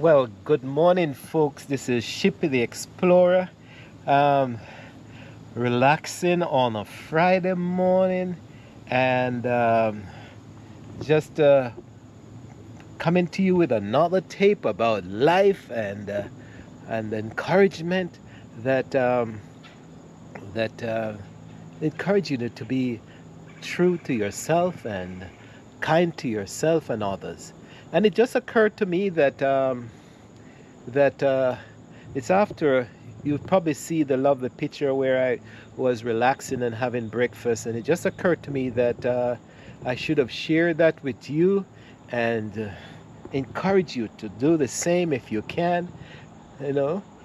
Well, good morning, folks. This is Shippy the Explorer. Um, Relaxing on a Friday morning and just coming to you with another tape about life and encouragement that that encourage you to be true to yourself and kind to yourself and others. And it just occurred to me that it's after you probably see the lovely picture where I was relaxing and having breakfast, and it just occurred to me that I should have shared that with you and encourage you to do the same if you can.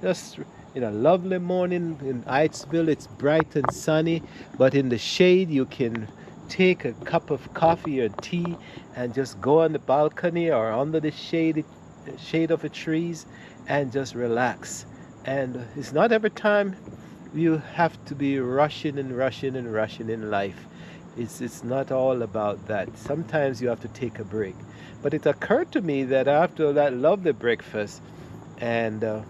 Just in a lovely morning in Eittsville, it's bright and sunny, but in the shade, you can take a cup of coffee or tea and just go on the balcony or under the shade of the trees and just relax. And it's not every time you have to be rushing and rushing and rushing in life. It's not all about that. Sometimes you have to take a break. But it occurred to me that after that lovely breakfast, and I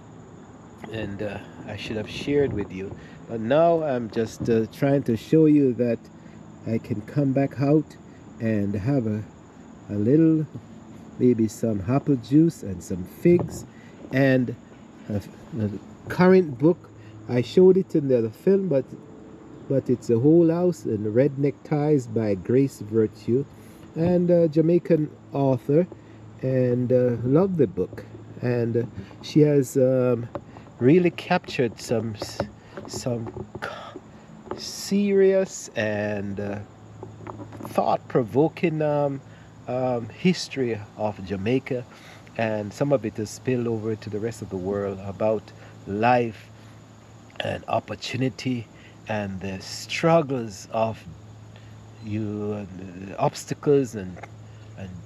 should have shared with you. But now I'm just trying to show you that I can come back out and have a little, maybe some apple juice and some figs and a current book. I showed it in the film, but it's a whole house and red neckties by Grace Virtue, and a Jamaican author, and love the book. And she has really captured some serious and thought-provoking history of Jamaica, and some of it is spilled over to the rest of the world about life and opportunity and the struggles of you and the obstacles and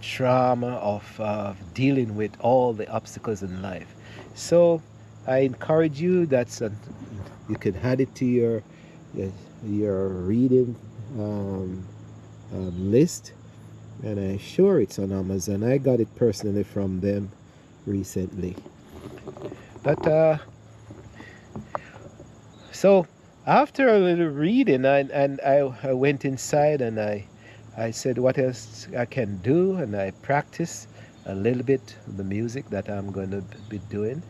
trauma of dealing with all the obstacles in life. So I encourage you. You can add it to your reading list, and I'm sure it's on Amazon. I got it personally from them recently. But so after a little reading, I went inside and I said what else I can do, and I practiced a little bit of the music that I'm going to be doing.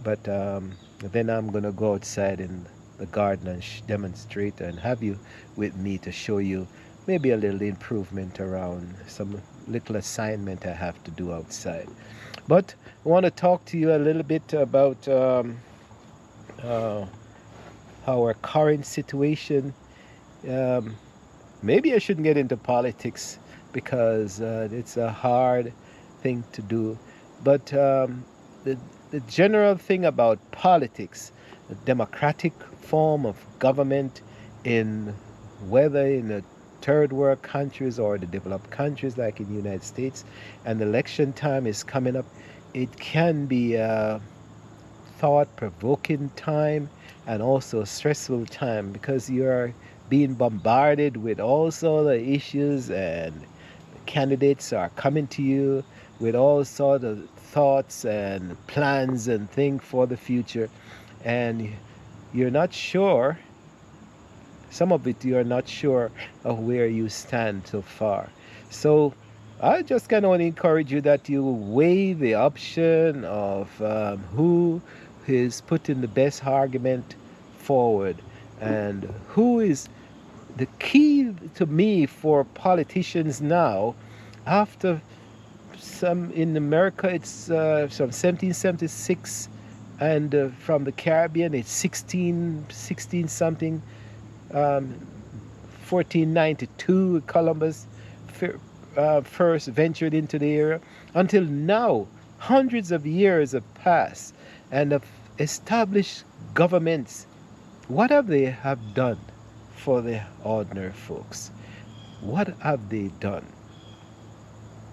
But then I'm going to go outside in the garden and demonstrate and have you with me to show you maybe a little improvement around some little assignment I have to do outside. But I want to talk to you a little bit about uh, our current situation. Um, Maybe I shouldn't get into politics because it's a hard thing to do. But the general thing about politics, the democratic form of government in whether in the third world countries or the developed countries like in the United States, and election time is coming up, it can be a thought-provoking time and also a stressful time because you're being bombarded with all sort of issues, and the candidates are coming to you with all sort of thoughts and plans and things for the future, and you're not sure. Some of it you're not sure of where you stand so far. So I just kind of want to encourage you that you weigh the option of who is putting the best argument forward and who is the key to me for politicians now. After some in America, it's from 1776, and from the Caribbean, it's 16 something, 1492. Columbus first ventured into the area. Until now, hundreds of years have passed, and have established governments. What have they have done for the ordinary folks? What have they done?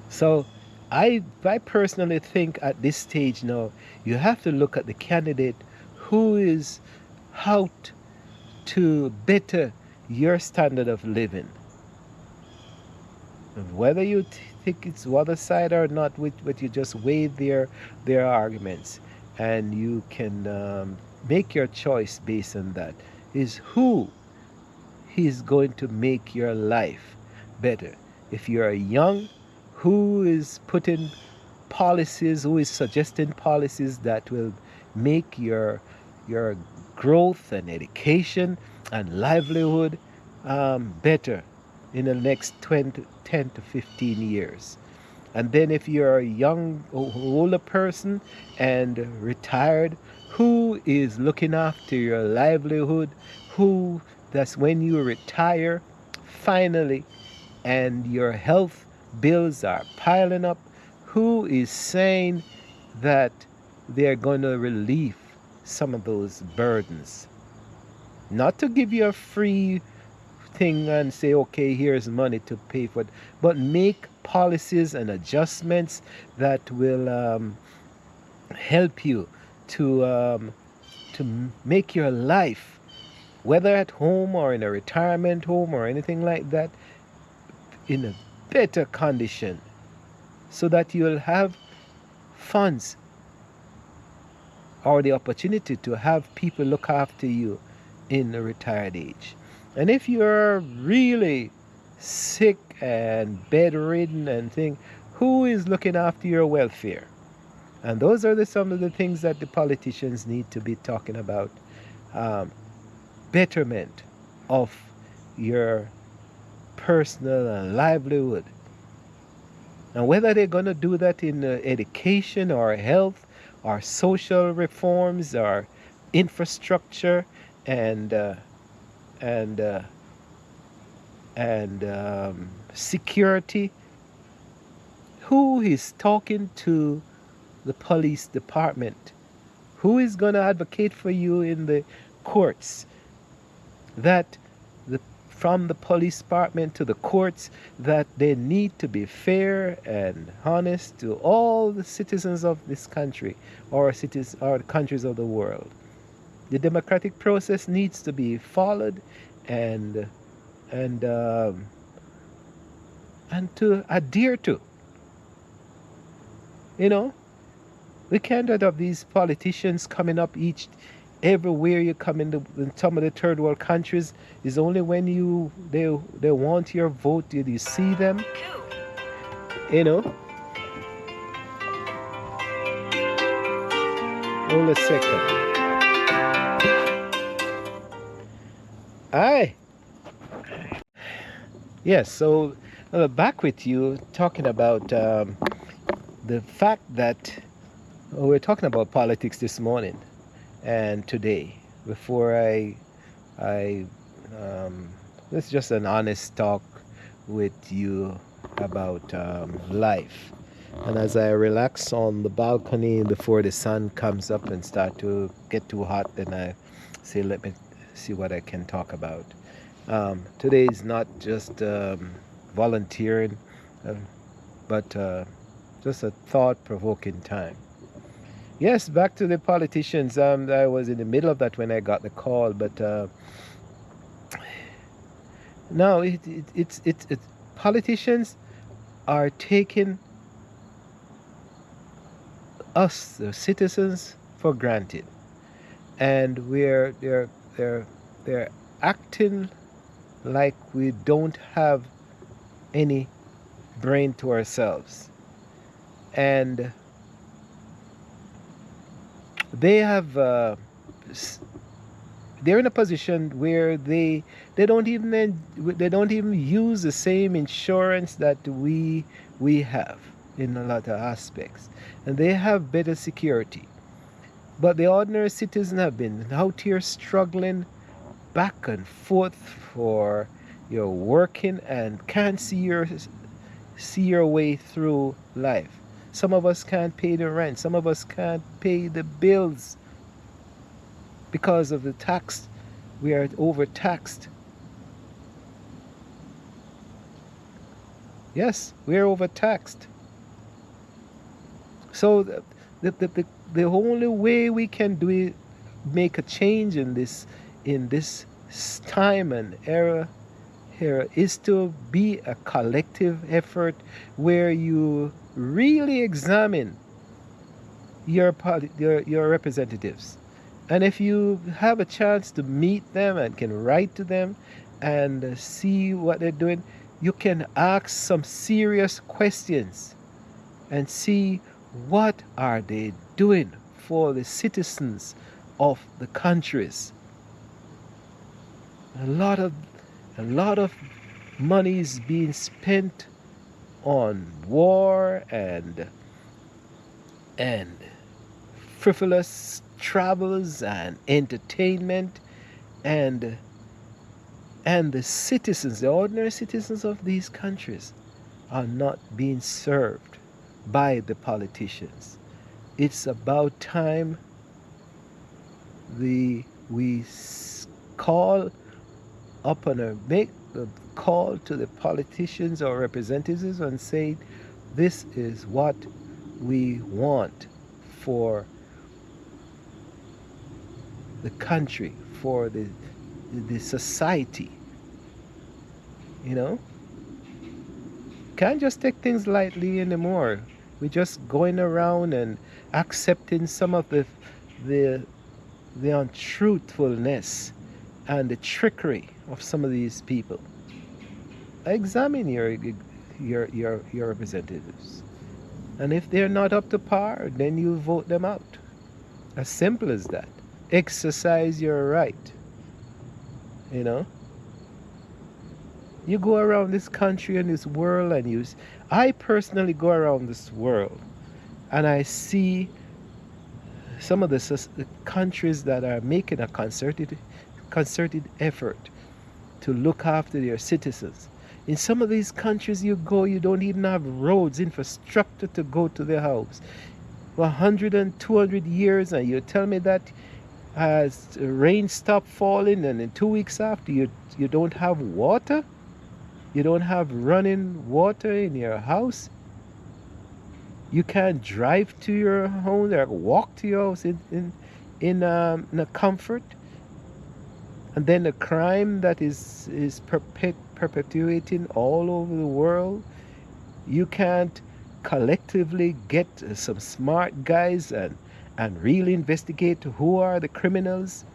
So I personally think at this stage now, you have to look at the candidate who is out to better your standard of living. Whether you think it's other side or not, but you just weigh their arguments, and you can make your choice based on that. Is who is going to make your life better? If you're young, who is putting policies, who is suggesting policies that will make your growth and education and livelihood better in the next 20, 10 to 15 years. And then if you're a young, older person and retired, who is looking after your livelihood? Who, that's when you retire finally and your health bills are piling up, who is saying that they're going to relieve some of those burdens? Not to give you a free thing and say, okay, here's money to pay for it, but make policies and adjustments that will help you to make your life, whether at home or in a retirement home or anything like that, in a better condition, so that you'll have funds or the opportunity to have people look after you in a retired age. And if you're really sick and bedridden and thing, who is looking after your welfare? And those are some of the things that the politicians need to be talking about. Betterment of your personal and livelihood. And whether they're going to do that in education or health or social reforms or infrastructure and and uh, and security, who is talking to the police department? Who is going to advocate for you in the courts that the from the police department to the courts that they need to be fair and honest to all the citizens of this country or cities or the countries of the world? The democratic process needs to be followed and and um, and to adhere to. You know, we can't have these politicians coming up each everywhere you come in some of the third world countries is only when they want your vote did you see them, you know. Hold a second. Aye. Yes, so back with you talking about the fact that we're talking about politics this morning and today. Before I this is just an honest talk with you about life. And as I relax on the balcony before the sun comes up and start to get too hot, then I say, let me see what I can talk about. Today is not just volunteering, uh, but just a thought-provoking time. Yes, back to the politicians. I was in the middle of that when I got the call, but no, politicians are taking us, the citizens, for granted, and they're acting like we don't have any brain to ourselves, and they have they're in a position where they don't even use the same insurance that we have in a lot of aspects, and they have better security. But the ordinary citizen have been out here struggling back and forth for your working and can't see your way through life. Some of us can't pay the rent. Some of us can't pay the bills because of the tax. We are overtaxed. Yes, we are overtaxed. So the only way we can do it, make a change in this time and era, here is to be a collective effort where you really examine your representatives. And if you have a chance to meet them and can write to them and see what they're doing, you can ask some serious questions and see what are they doing for the citizens of the countries. A lot of money is being spent on war and frivolous travels and entertainment, and the citizens, the ordinary citizens of these countries, are not being served by the politicians. It's about time we call upon or make the call to the politicians or representatives and say, this is what we want for the country, for the society. You know, can't just take things lightly anymore. We're just going around and accepting some of the untruthfulness and the trickery of some of these people. Examine your representatives, and if they're not up to par, then you vote them out. As simple as that. Exercise your right. You know, you go around this country and this world, and I personally go around this world and I see some of the countries that are making a concerted effort to look after their citizens. In some of these countries you go, you don't even have roads, infrastructure to go to their house. 100 and 200 years, and you tell me that as rain stop falling, and in 2 weeks after, you don't have water? You don't have running water in your house? You can't drive to your home or walk to your house in a comfort? And then the crime that is perpetuating all over the world, you can't collectively get some smart guys and really investigate who are the criminals.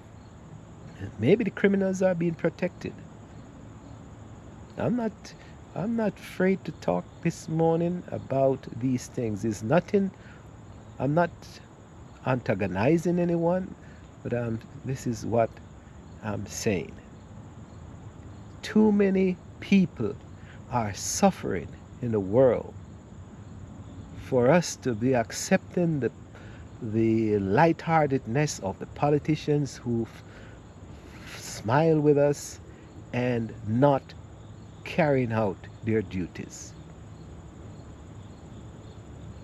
Maybe the criminals are being protected. I'm not afraid to talk this morning about these things. It's nothing. I'm not antagonizing anyone, but this is what I'm saying. Too many people are suffering in the world for us to be accepting the lightheartedness of the politicians who smile with us and not carrying out their duties.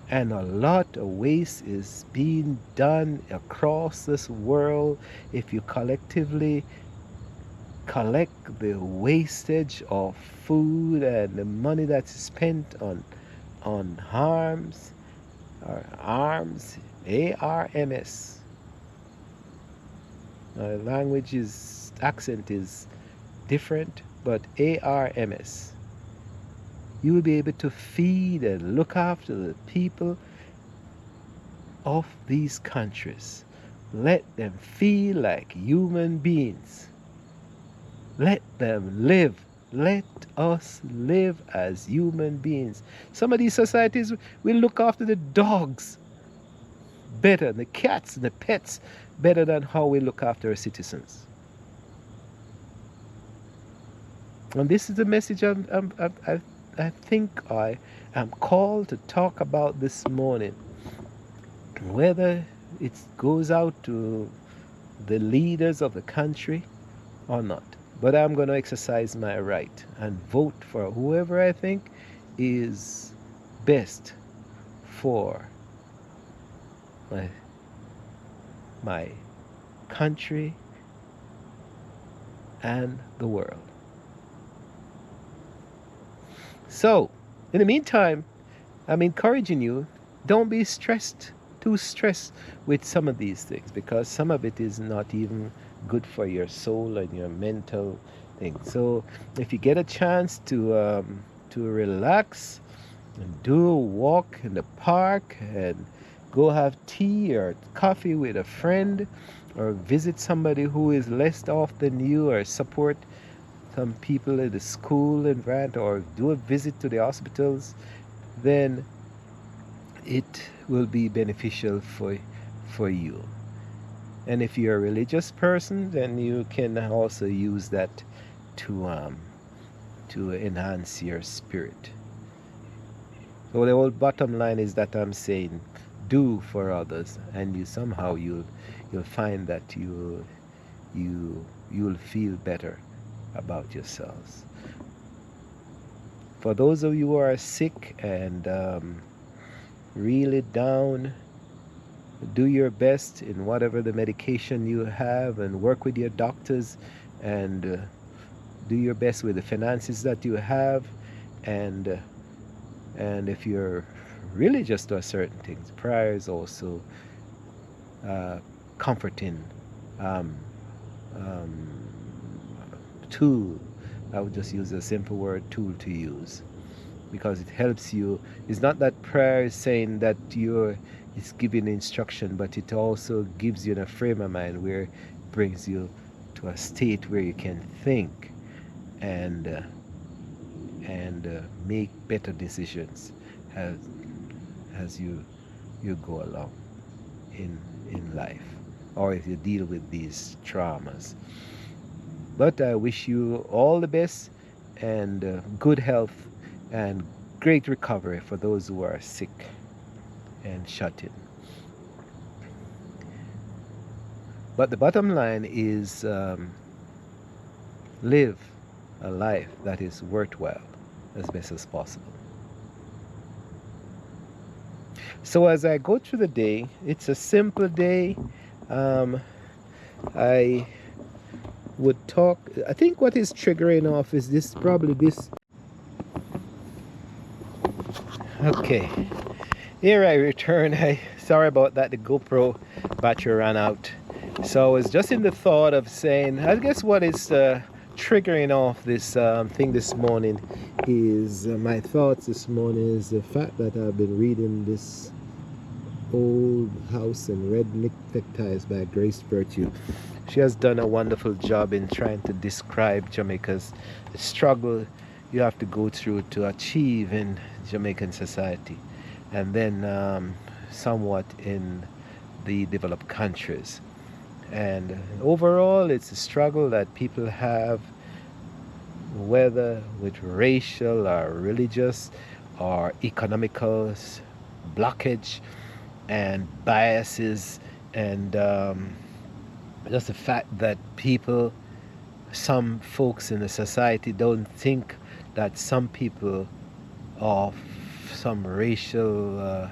And a lot of waste is being done across this world. If you collectively collect the wastage of food and the money that's spent on arms, ARMS. Language accent is different, but ARMS. You will be able to feed and look after the people of these countries. Let them feel like human beings. Let them live. Let us live as human beings. Some of these societies will look after the dogs better, the cats and the pets better than how we look after our citizens. And this is the message I think I am called to talk about this morning. Whether it goes out to the leaders of the country or not. But I'm going to exercise my right and vote for whoever I think is best for my country and the world. So, in the meantime, I'm encouraging you, don't be too stressed with some of these things, because some of it is not even good for your soul and your mental thing. So if you get a chance to relax and do a walk in the park and go have tea or coffee with a friend or visit somebody who is less off than you or support some people at the school environment or do a visit to the hospitals, then it will be beneficial for you. And if you're a religious person, then you can also use that to enhance your spirit. So the whole bottom line is that I'm saying, do for others, and you somehow you'll find that you'll feel better about yourselves. For those of you who are sick and really down, do your best in whatever the medication you have and work with your doctors and do your best with the finances that you have, and if you're religious to a certain things, prayer is also comforting um, um, tool. I would just use a simple word, tool, to use, because it helps you. It's not that prayer is saying that it's giving instruction, but it also gives you in a frame of mind where it brings you to a state where you can think and make better decisions as you go along in life, or if you deal with these traumas. But I wish you all the best and good health and great recovery for those who are sick and shut in. But the bottom line is live a life that is worthwhile as best as possible. So as I go through the day, it's a simple day. I would talk. I think what is triggering off is this, probably this. Okay, here I return. Sorry about that, the GoPro battery ran out. So I was just in the thought of saying, I guess what is triggering off this thing this morning is my thoughts this morning is the fact that I've been reading this Old House and Red Neckties by Grace Virtue. She has done a wonderful job in trying to describe Jamaica's struggle you have to go through to achieve in Jamaican society, and then somewhat in the developed countries. And overall, it's a struggle that people have, whether with racial or religious or economical blockage and biases, and just the fact that some folks in the society don't think that some people of some racial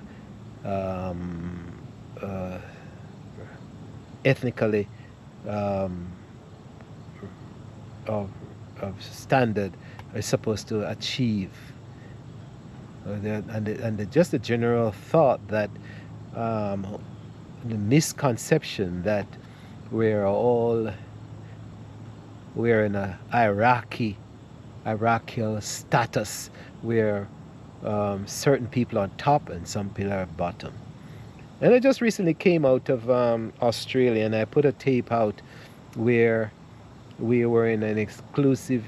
ethnically of standard are supposed to achieve, and just the general thought that the misconception that we're in a hierarchical status where certain people are on top and some people are bottom. And I just recently came out of Australia, and I put a tape out where we were in an exclusive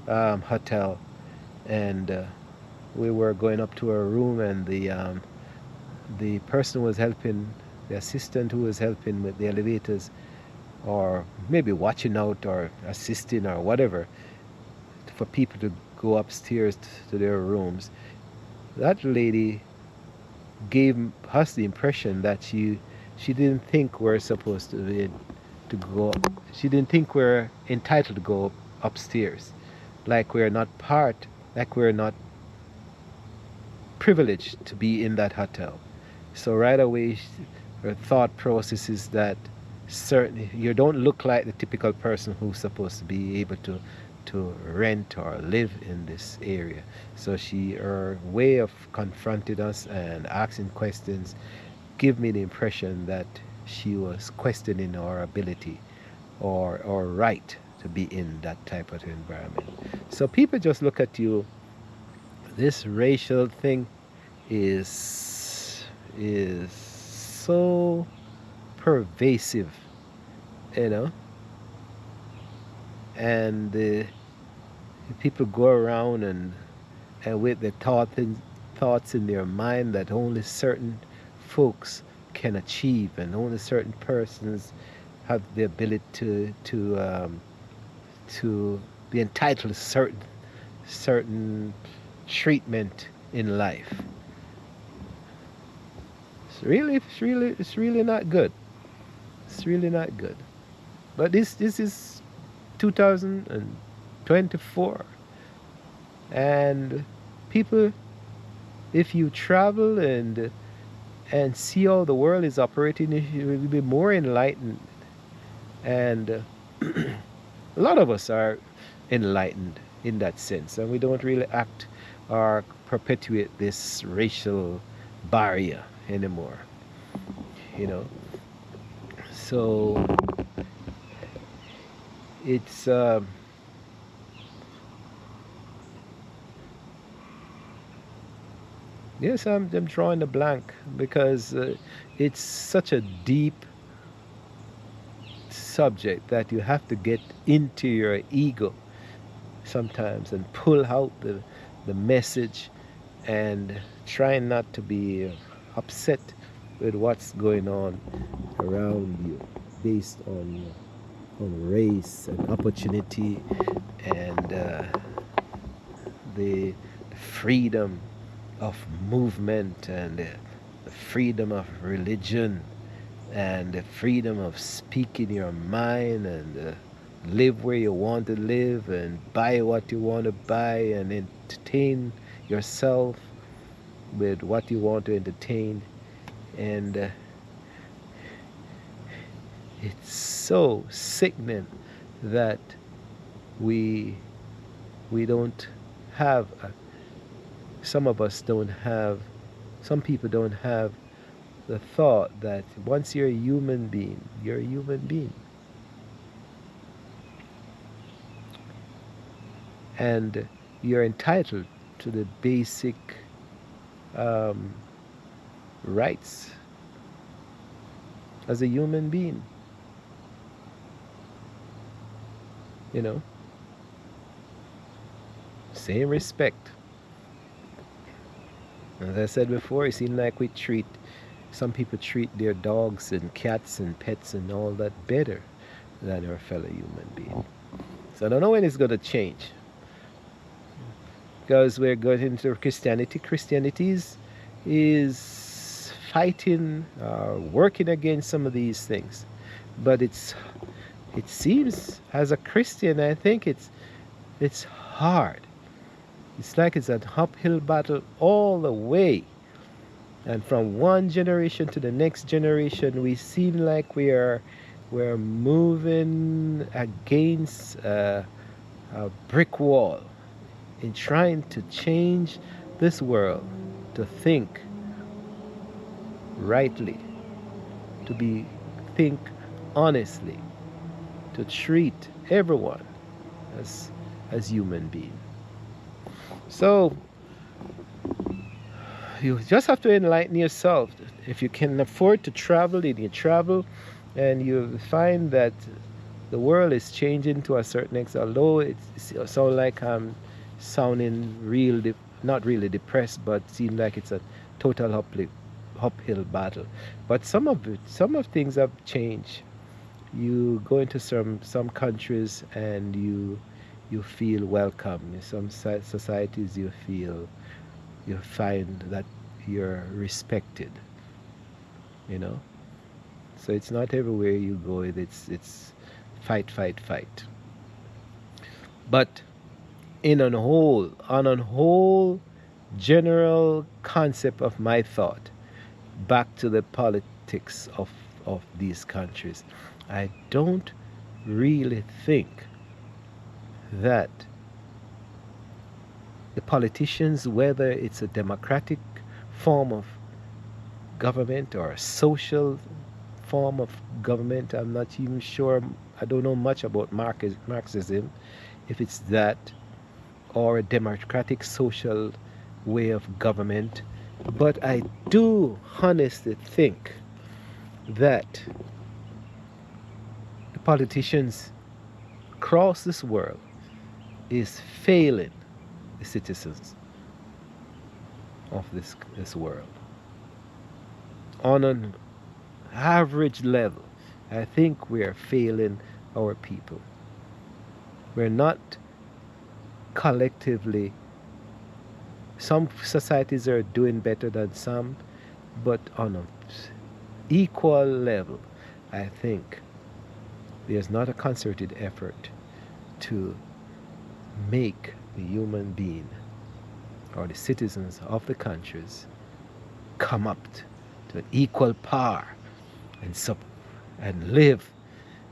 hotel, and we were going up to our room, and the person who was helping, the assistant who was helping with the elevators, or maybe watching out or assisting or whatever, for people to go upstairs to their rooms, that lady gave us the impression that she didn't think we're supposed to go. She didn't think we're entitled to go upstairs, like we're not privileged to be in that hotel. So right away, her thought process is that certainly you don't look like the typical person who's supposed to be able to rent or live in this area. So her way of confronting us and asking questions give me the impression that she was questioning our ability or right to be in that type of environment. So people just look at you. This racial thing is so pervasive, you know, and people go around and with the thoughts in their mind that only certain folks can achieve, and only certain persons have the ability to be entitled to certain treatment in life. It's really not good. It's really not good. But this is 2024, and people, if you travel and see how the world is operating, you will be more enlightened. And a lot of us are enlightened in that sense, and we don't really act or perpetuate this racial barrier anymore. You know, so it's yes, I'm drawing a blank because it's such a deep subject that you have to get into your ego sometimes and pull out the message, and try not to be upset with what's going on around you based on race and opportunity and the freedom of movement and the freedom of religion and the freedom of speaking your mind and live where you want to live and buy what you want to buy and entertain yourself with what you want to entertain. And it's so sickening that we don't have some of us don't have, some people don't have the thought that once you're a human being, you're a human being. And you're entitled to the basic rights as a human being. You know, same respect. As I said before, it seems like some people treat their dogs and cats and pets and all that better than our fellow human being. So I don't know when it's going to change, because we're going into Christianity. Christianity is fighting, working against some of these things. But it seems, as a Christian, I think it's hard. It's like it's an uphill battle all the way. And from one generation to the next generation, we seem like we're moving against a brick wall in trying to change this world to think rightly, to think honestly, to treat everyone as human beings. So you just have to enlighten yourself. If you can afford to travel, then you travel, and you find that the world is changing to a certain extent. Although it sounds like I'm sounding not really depressed, but seems like it's a total uphill battle. But some of things have changed. You go into some countries and you feel welcome. In some societies you find that you're respected. You know, so it's not everywhere you go. It's fight, fight, fight. But on a whole general concept of my thought, back to the politics of these countries, I don't really think that the politicians, whether it's a democratic form of government or a social form of government, I'm not even sure I don't know much about Marxism, if it's that or a democratic social way of government, but I do honestly think that the politicians across this world is failing the citizens of this world on an average level. I think we are failing our people. We're not collectively, some societies are doing better than some, but on an equal level, I think there's not a concerted effort to make the human being or the citizens of the countries come up to an equal par and and live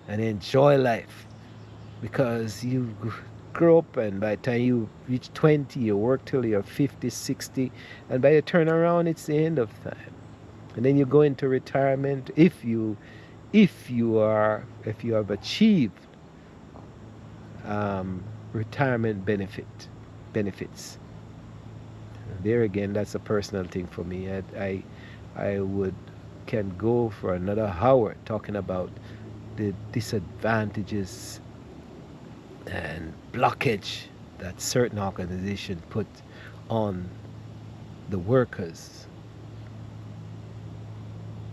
and enjoy life, because you grow up and by the time you reach 20 you work till you're 50, 60, and by the turn around it's the end of time, and then you go into retirement if you have achieved retirement benefits. There again, that's a personal thing for me. I would can go for another hour talking about the disadvantages and blockage that certain organizations put on the workers,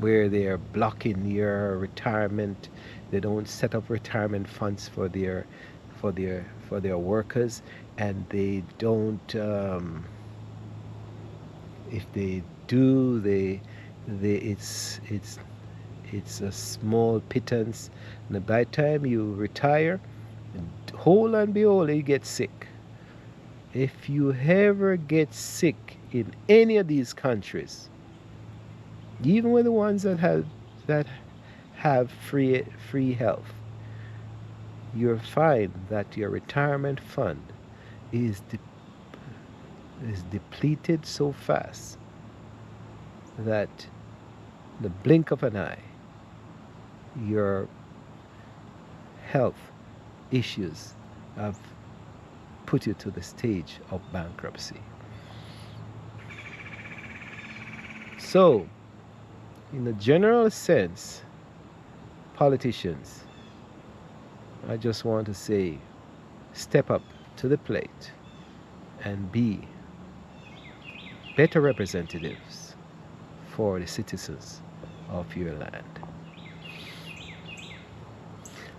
where they are blocking your retirement. They don't set up retirement funds for their workers, and they don't. If they do, it's a small pittance, and by the time you retire, whole and behold, you get sick. If you ever get sick in any of these countries, even with the ones that have free health, you'll find that your retirement fund is is depleted so fast that in the blink of an eye, your health issues have put you to the stage of bankruptcy. So, in a general sense, politicians, I just want to say, step up to the plate and be better representatives for the citizens of your land.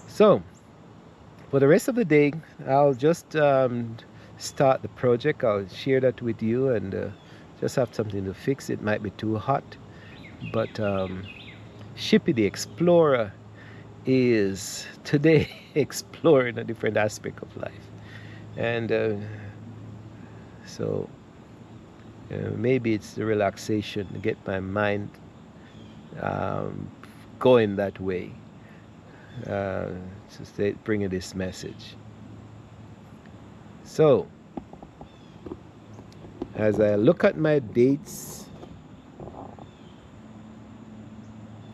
So, for the rest of the day, I'll just start the project. I'll share that with you and just have something to fix. It might be too hot, but Shippy the Explorer is today exploring a different aspect of life. And so maybe it's the relaxation to get my mind um, going that way, to bringing this message. So, as I look at my dates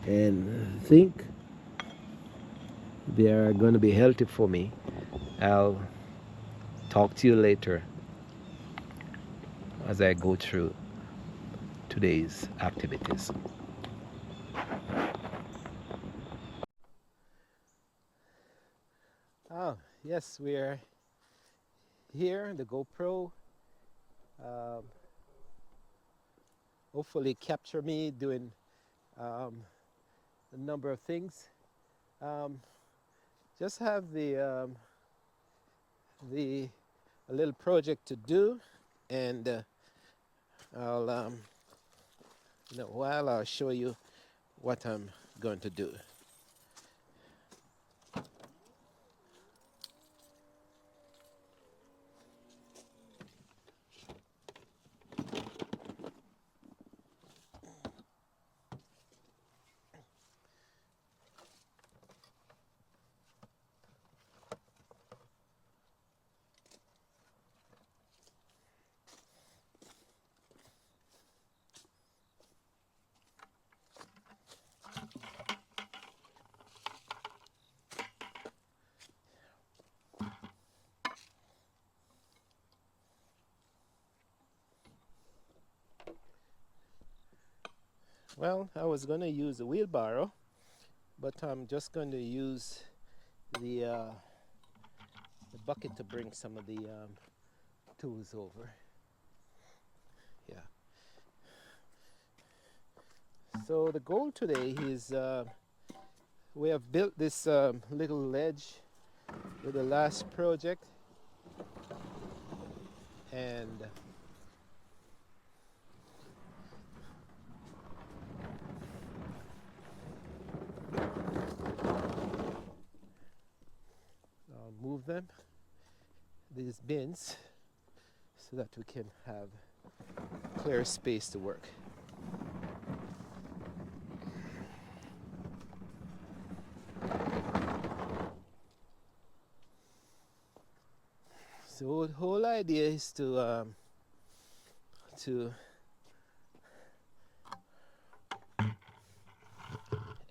and think they are going to be healthy for me, I'll talk to you later as I go through today's activities. Oh, yes, we're here. The GoPro um, hopefully capture me doing um, a number of things. Um, just have the a little project to do, and I'll in a while I'll show you what I'm going to do. Well, I was going to use a wheelbarrow, but I'm just going to use the bucket to bring some of the tools over. Yeah. So the goal today is we have built this little ledge with the last project, and I'll move them, these bins, so that we can have clear space to work. So the whole idea is to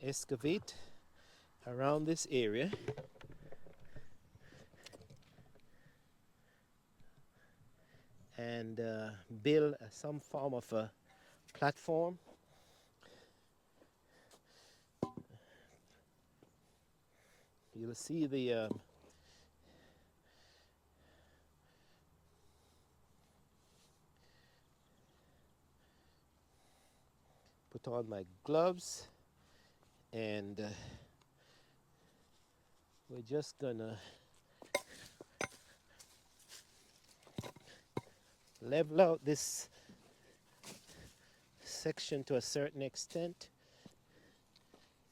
excavate around this area and build some form of a platform. You'll see the put on my gloves, and we're just gonna level out this section to a certain extent,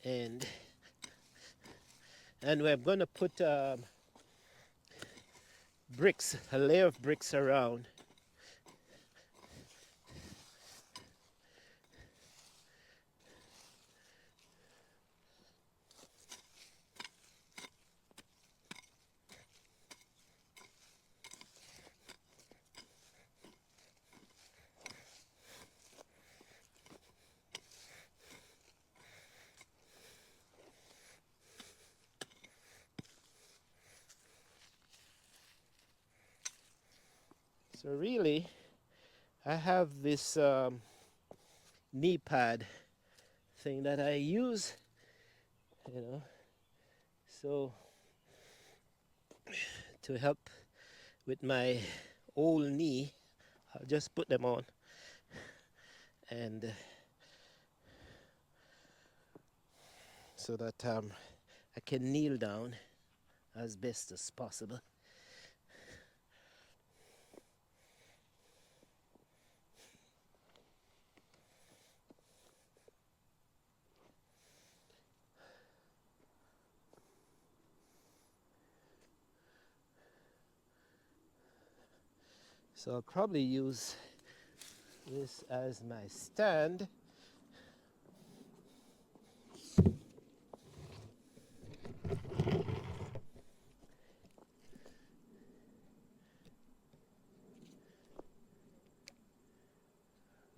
and we're gonna put bricks, a layer of bricks around. So really, I have this knee pad thing that I use, you know, so to help with my old knee, I'll just put them on, and so that I can kneel down as best as possible. So I'll probably use this as my stand.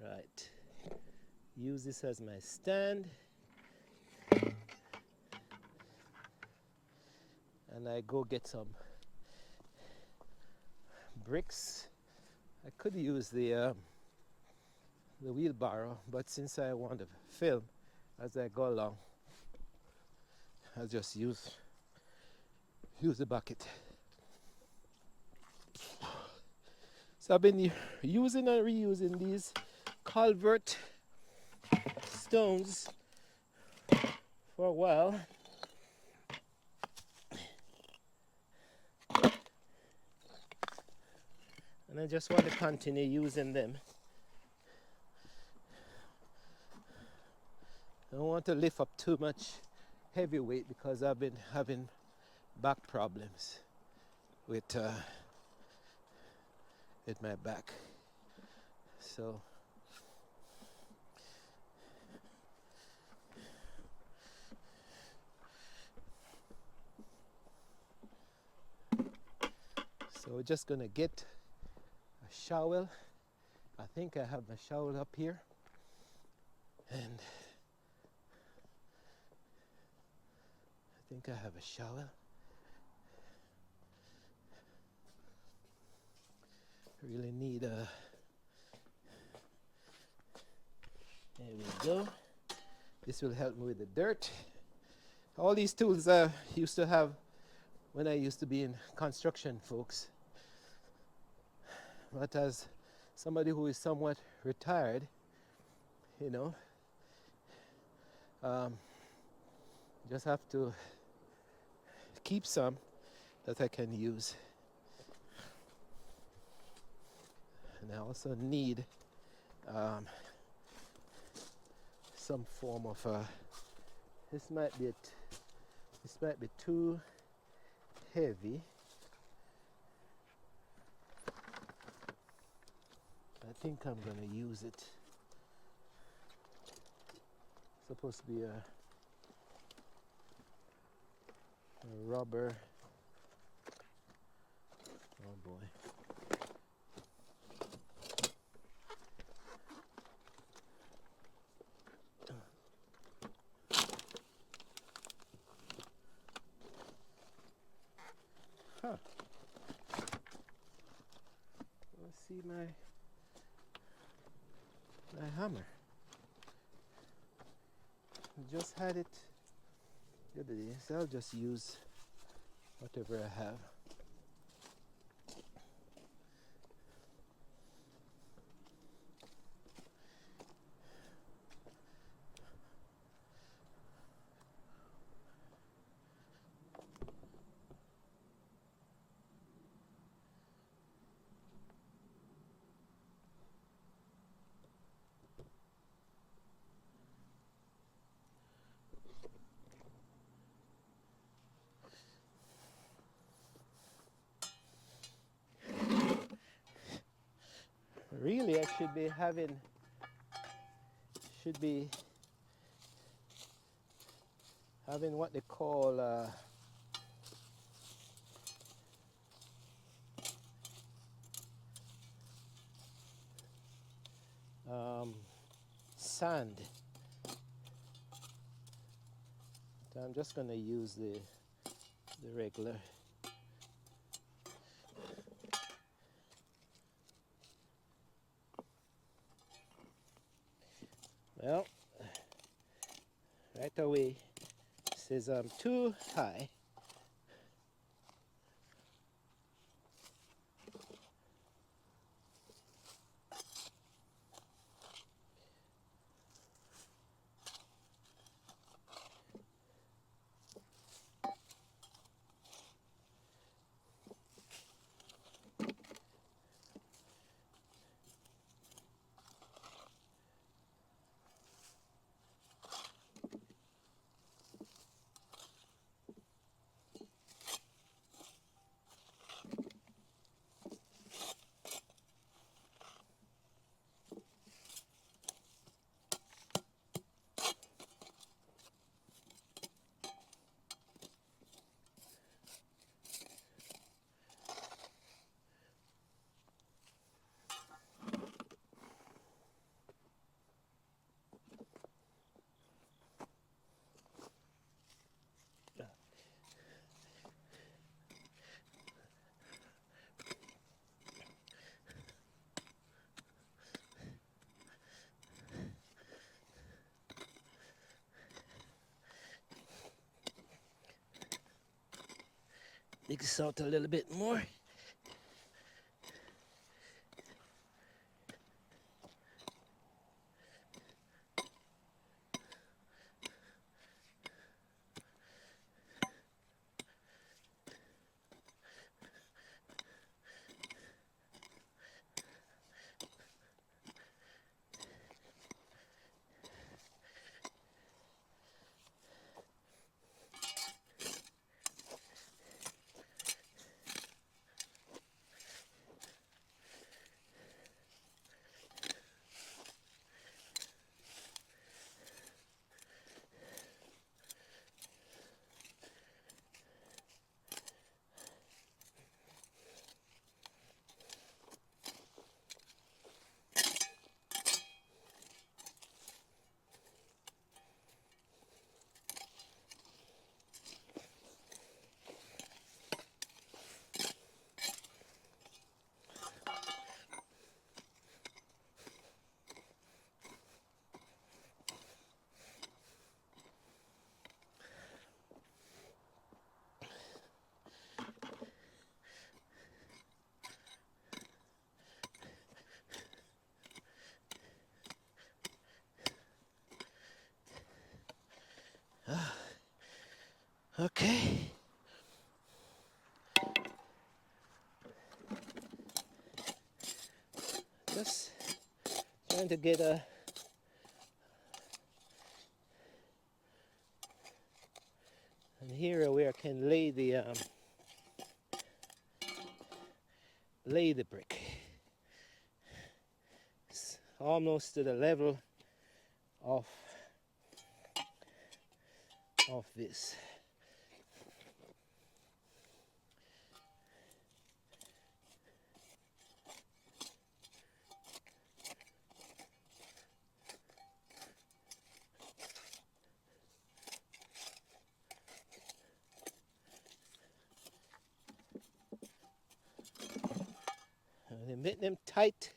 Right. Use this as my stand. And I go get some bricks. I could use the wheelbarrow, but since I want to film as I go along, I'll just use the bucket. So I've been using and reusing these culvert stones for a while. And I just want to continue using them. I don't want to lift up too much heavy weight because I've been having back problems with my back. So we're just gonna get a shovel. I think I have my shovel up here, and I think I have a shovel. I really need a. There we go. This will help me with the dirt. All these tools I used to have when I used to be in construction, folks. But as somebody who is somewhat retired, you know, um, just have to keep some that I can use. And I also need um, some form of this might be this might be too heavy. I think I'm gonna use it. It's supposed to be a rubber. Oh boy. Huh. Let's see my hammer. I just had it the other day, so I'll just use whatever I have. Really, I should be having what they call sand. So I'm just gonna use the regular. Well, right away it says I'm too high. Dig this out a little bit more. Just trying to get a an area where I can lay the brick. It's almost to the level of this. And make them tight.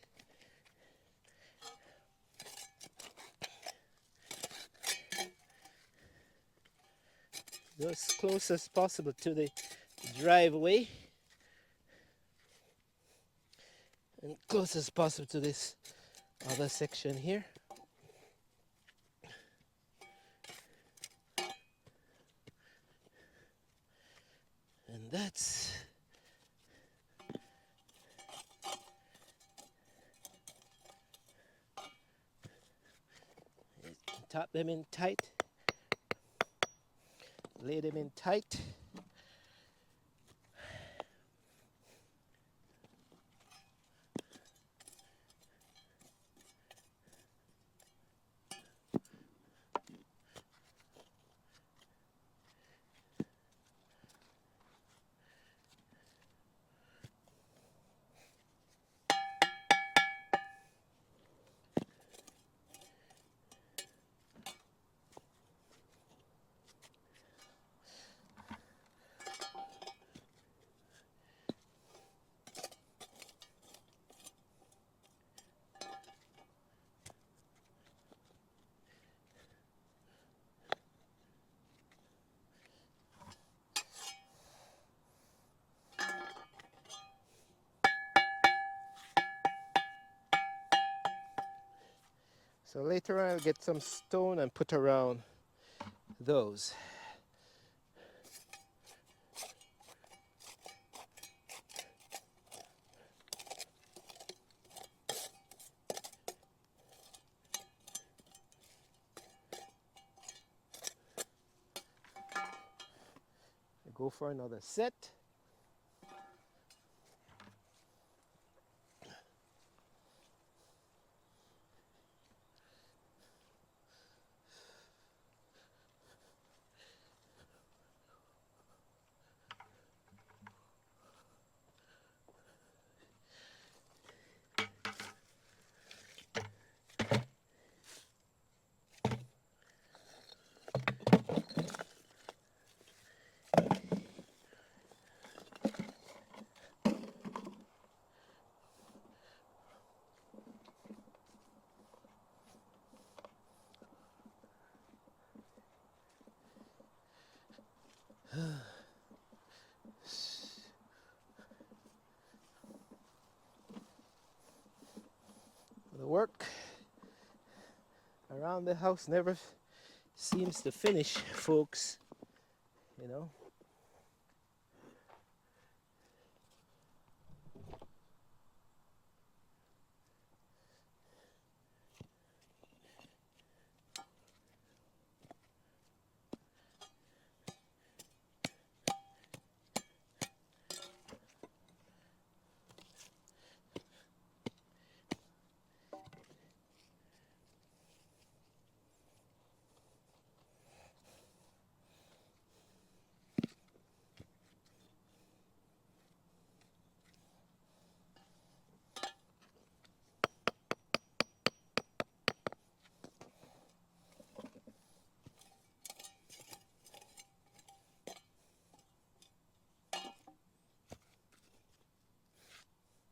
Go as close as possible to the driveway and close as possible to this other section here. And that's tap them in tight, lay them in tight. So later on I'll get some stone and put around those. Go for another set. The work around the house never seems to finish, folks, you know.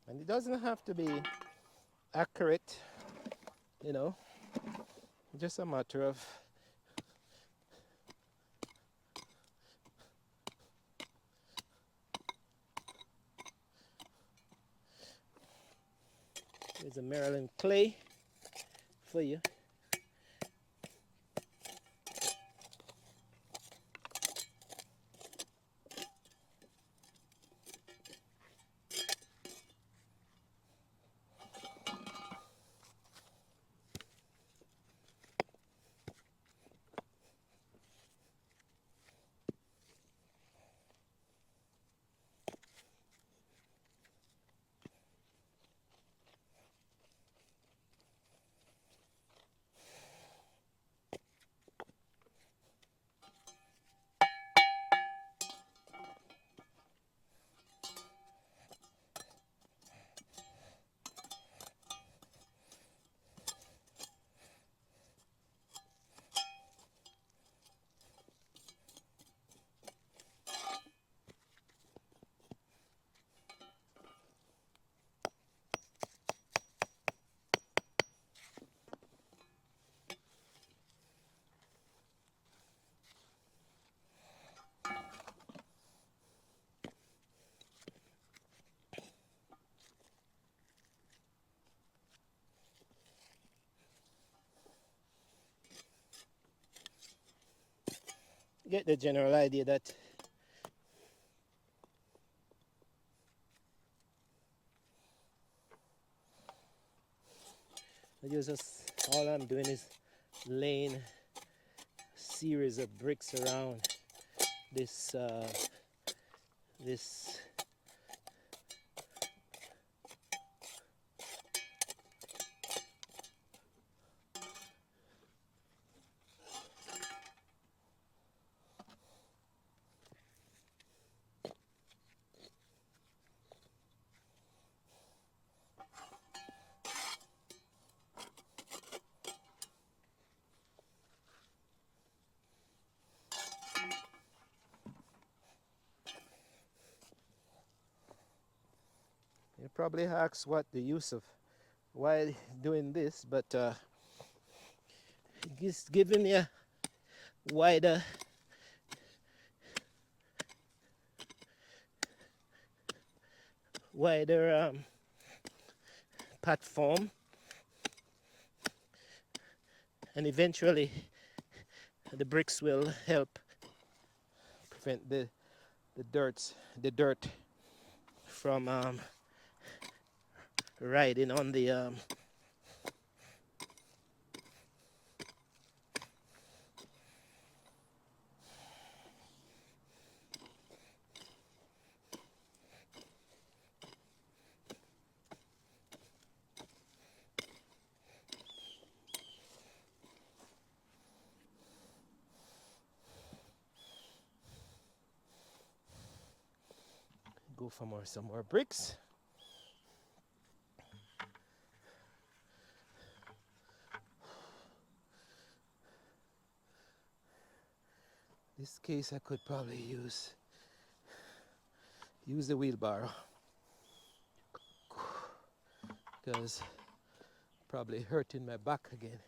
And it doesn't have to be accurate, you know, just a matter of there's a Maryland clay for you. get the general idea that all I'm doing is laying a series of bricks around this this you probably ask what the use of why doing this, but it's giving me a wider platform, and eventually the bricks will help prevent the dirt from riding on the go for some more bricks. This case I could probably use the wheelbarrow because probably hurting my back again.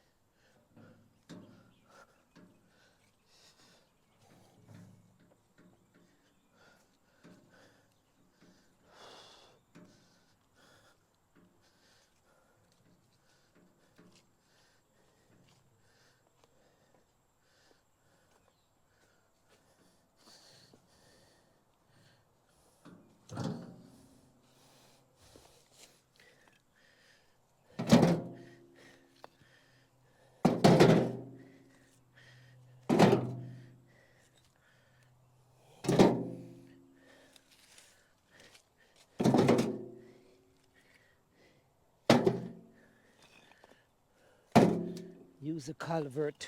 Use a culvert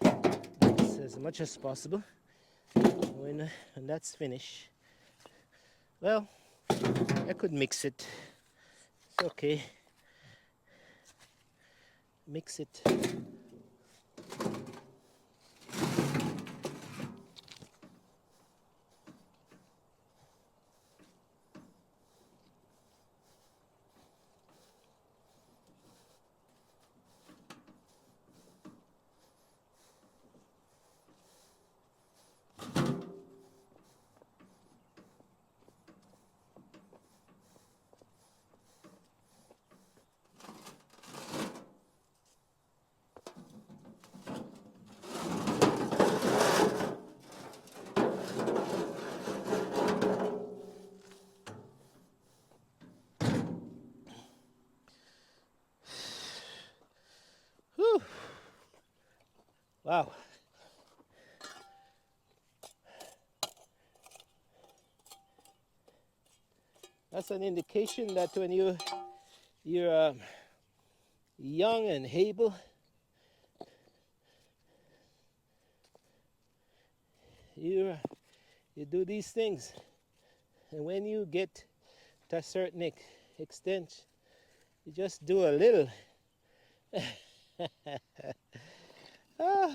as much as possible. When that's finished, well, I could mix it. It's okay. Mix it. Whew. Wow. That's an indication that when you're young and able, you do these things, and when you get to a certain extent, you just do a little. Ah.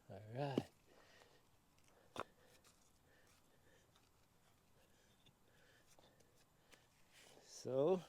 All right. So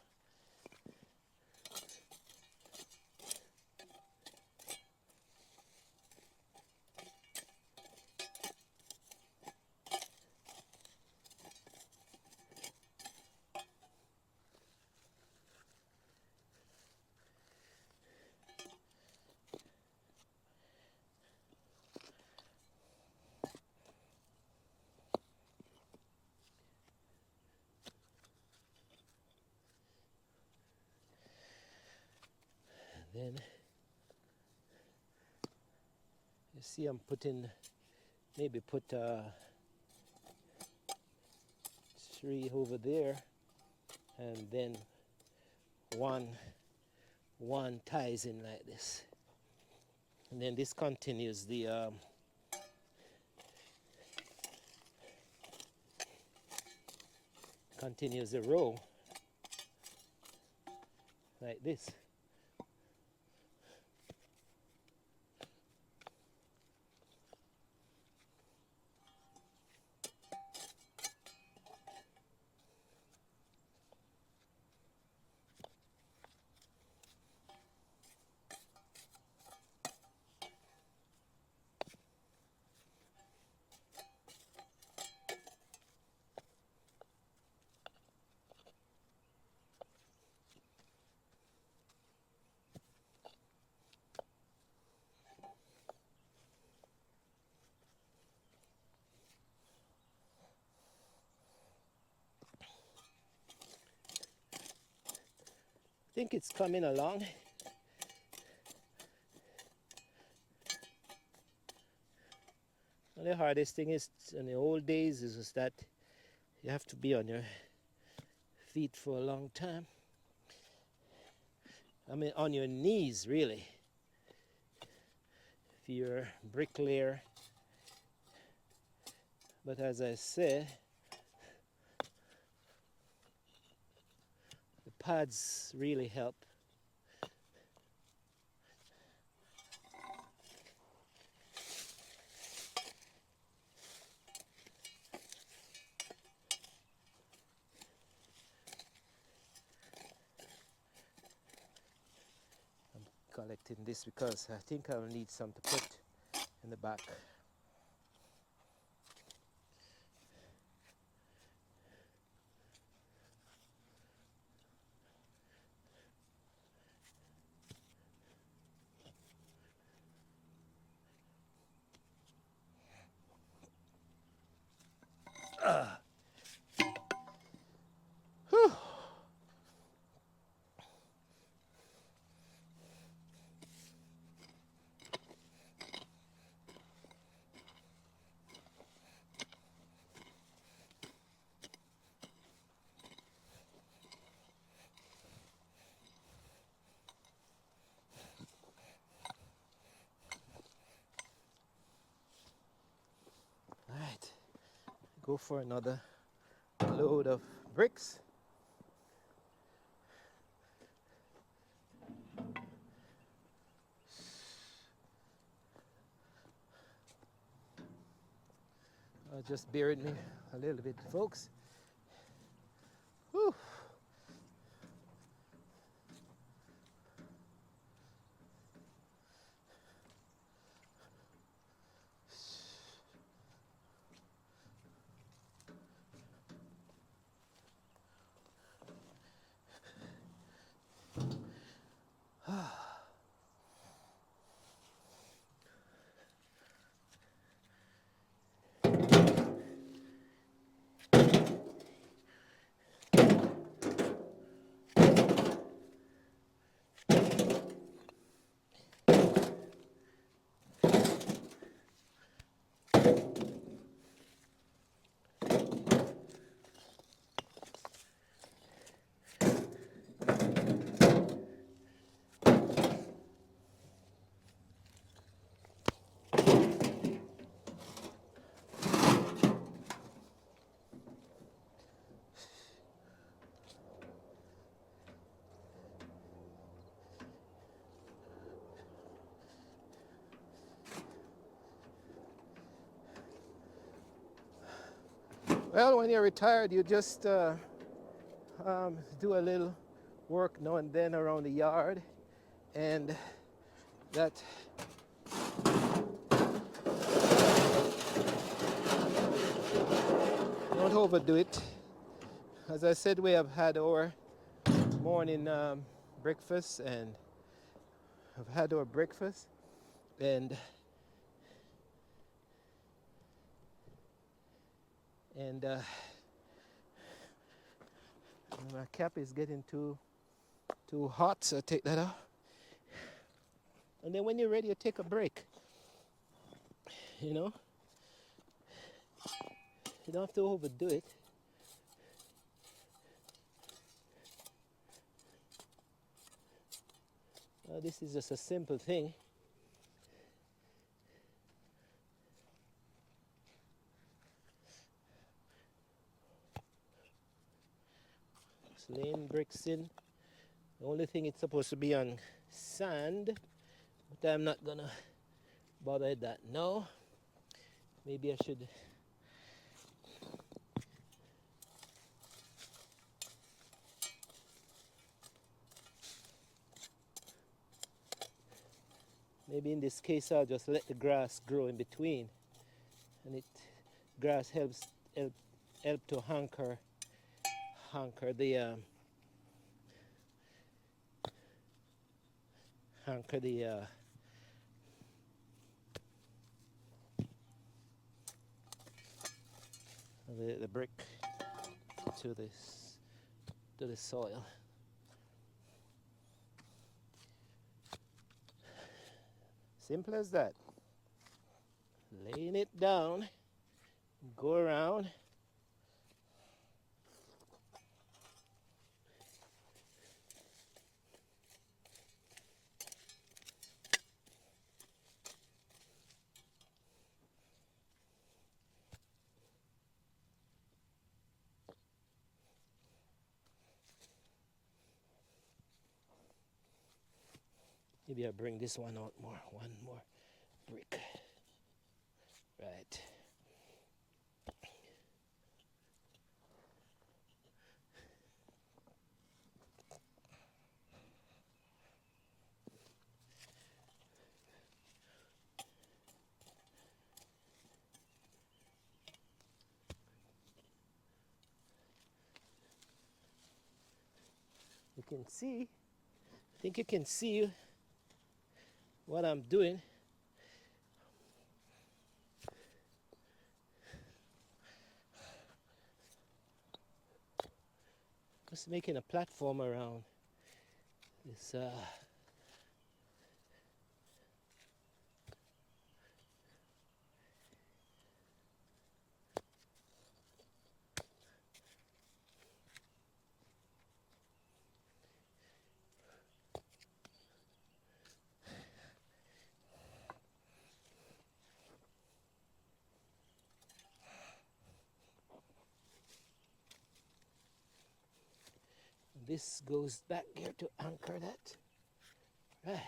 Then you see I'm putting, maybe put 3 over there, and then one ties in like this, and then this continues the row like this. I think it's coming along. And the hardest thing is in the old days is just that you have to be on your feet for a long time. I mean, on your knees, really. If you're a bricklayer. But as I said, the pads really help. Collecting this because I think I'll need some to put in the back. Whew. Right, go for another load of bricks. Just bear with me a little bit, folks. Whew. Well, when you're retired, you just do a little work now and then around the yard, and that don't overdo it. As I said, we have had our morning breakfast, and I've had our breakfast, and my cap is getting too hot, so I take that off. And then when you're ready, you take a break. You know, you don't have to overdo it. This is just a simple thing. Just laying bricks in. The only thing it's supposed to be on sand, but I'm not gonna bother that now. Maybe I should maybe in this case I'll just let the grass grow in between, and it grass help to anchor the brick to the soil. Simple as that. Laying it down, go around. Maybe I'll bring this one out more. One more brick. Right. You can see, I think you can see what I'm doing. Just making a platform around this this goes back here to anchor that. Right.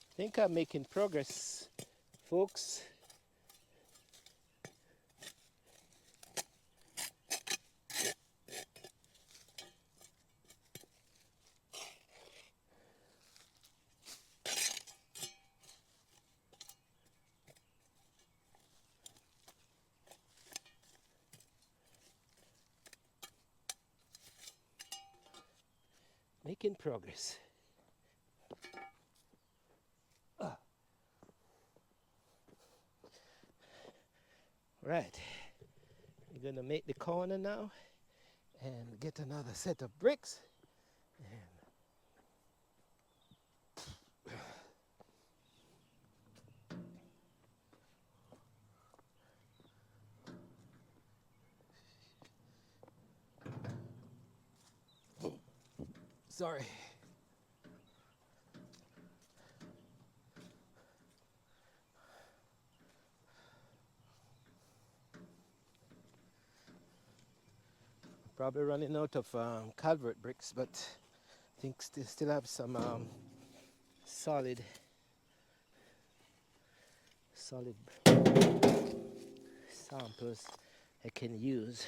I think I'm making progress, folks. Making progress. Right. We're gonna make the corner now and get another set of bricks. Sorry. Probably running out of culvert bricks, but I think still have some solid samples I can use.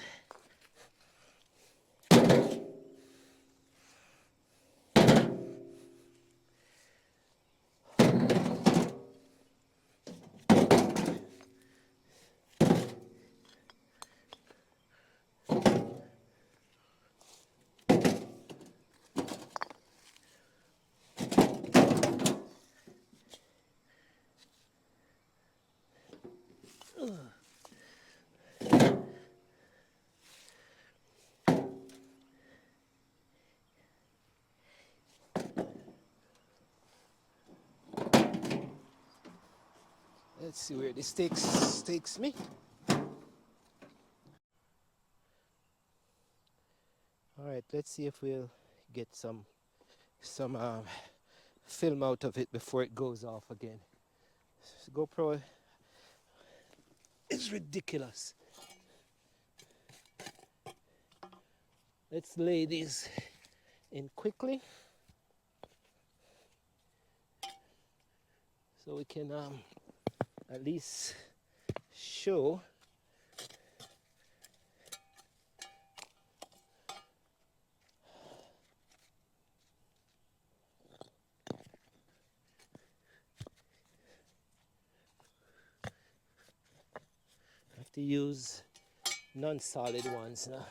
Let's see where this takes me. All right, let's see if we'll get some film out of it before it goes off again. This GoPro is ridiculous. Let's lay these in quickly so we can at least show I have to use non-solid ones now.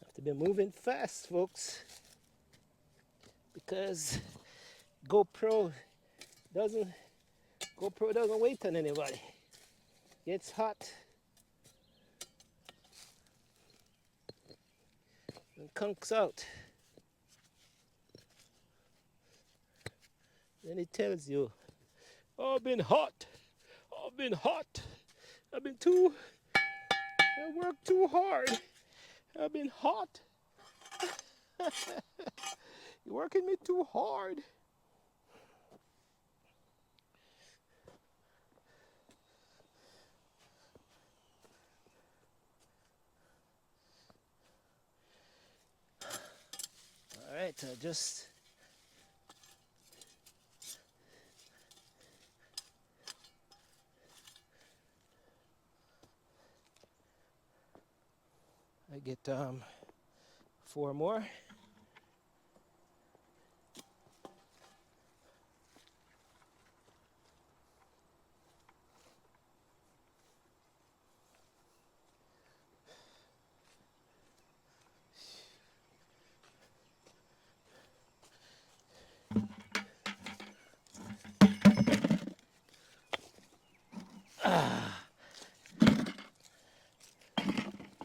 Have to be moving fast, folks, because GoPro doesn't wait on anybody. Gets hot and conks out. Then it tells you, oh, I've been hot. I've been hot. I worked too hard. I've been hot. You're working me too hard. All right, I get 4 more.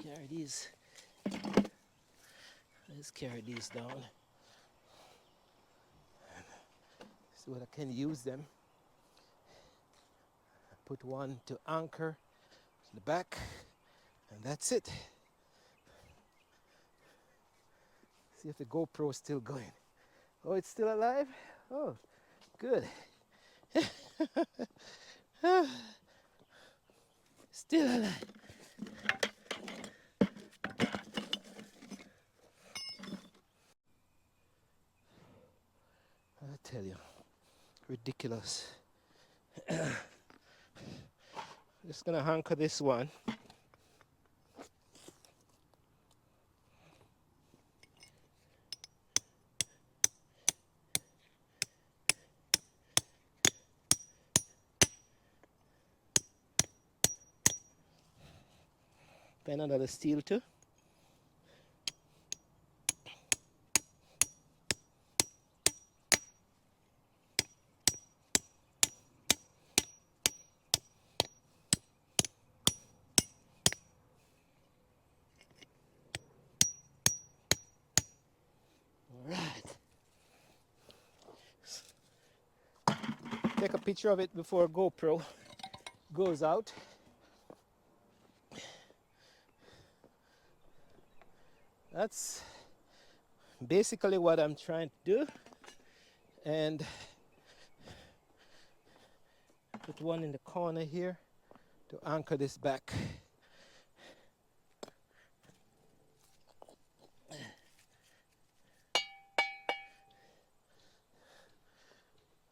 Carry these. Let's carry these down. See what I can use them. Put one to anchor in the back, and that's it. See if the GoPro is still going. Oh, it's still alive? Oh, good. Still alive. I tell you, ridiculous. Just gonna anchor this one. Then another steel too. take a picture of it before GoPro goes out. That's basically what I'm trying to do. And put one in the corner here to anchor this back.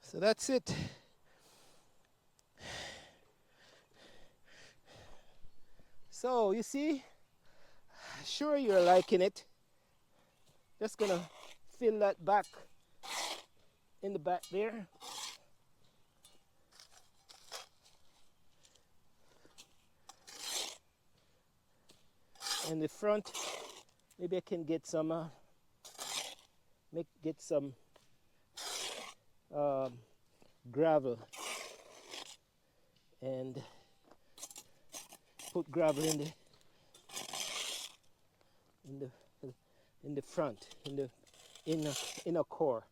So that's it. So you see, sure you're liking it. Just gonna fill that back in the back there. In the front, maybe I can get some gravel and put gravel in the front, in the inner core.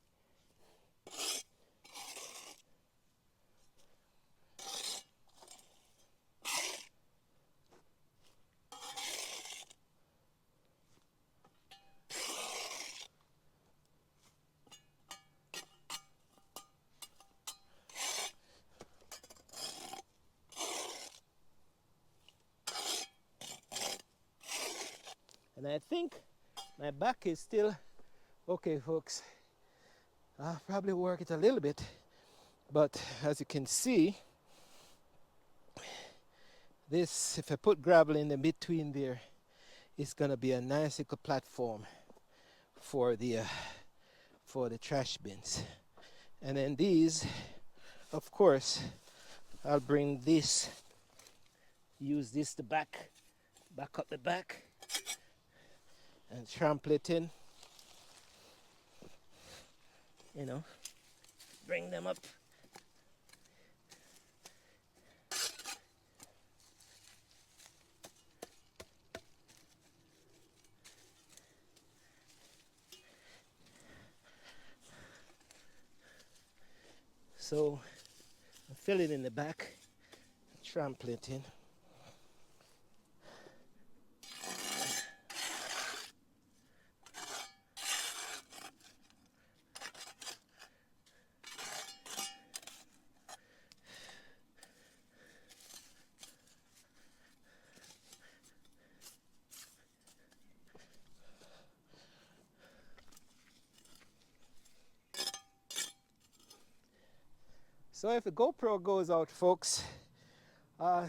And I think my back is still okay, folks. I'll probably work it a little bit, but as you can see, this, if I put gravel in the between there, it's gonna be a nice little platform for the trash bins. And then these, of course, I'll bring this, use this to back up the back and trample it in, you know, bring them up. So fill it in the back, trample it in. So if the GoPro goes out, folks, I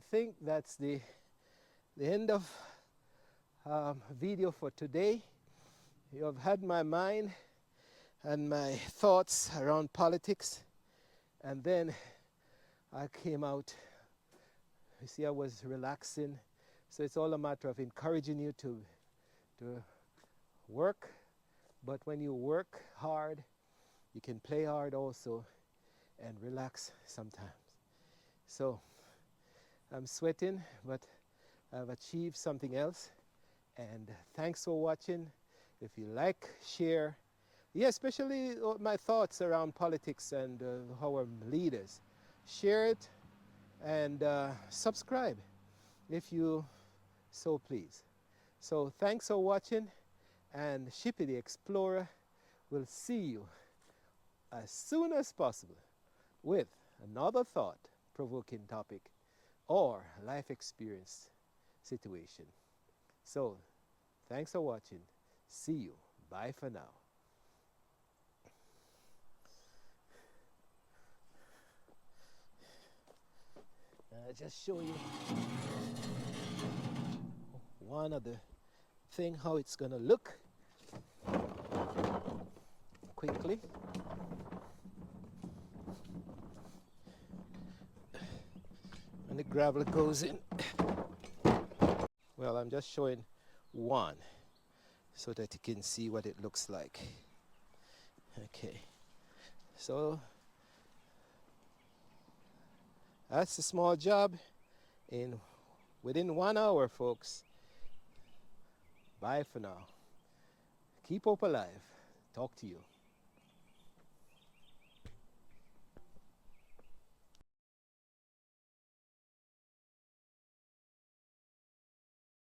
think that's the end of video for today. You have had my mind and my thoughts around politics, and then I came out. You see, I was relaxing. So it's all a matter of encouraging you to work, but when you work hard, you can play hard also and relax sometimes. So I'm sweating, but I've achieved something else. And thanks for watching. If you like, share. Yeah, especially my thoughts around politics and our leaders. Share it and subscribe if you so please. So thanks for watching, and Shippy the Explorer will see you as soon as possible with another thought-provoking topic or life experience situation. So, thanks for watching. See you. Bye for now. Just show you one of the thing how it's gonna look quickly. And the gravel goes in. Well, I'm just showing one so that you can see what it looks like. Okay, so that's a small job within 1 hour, folks. Bye for now. Keep hope alive. Talk to you.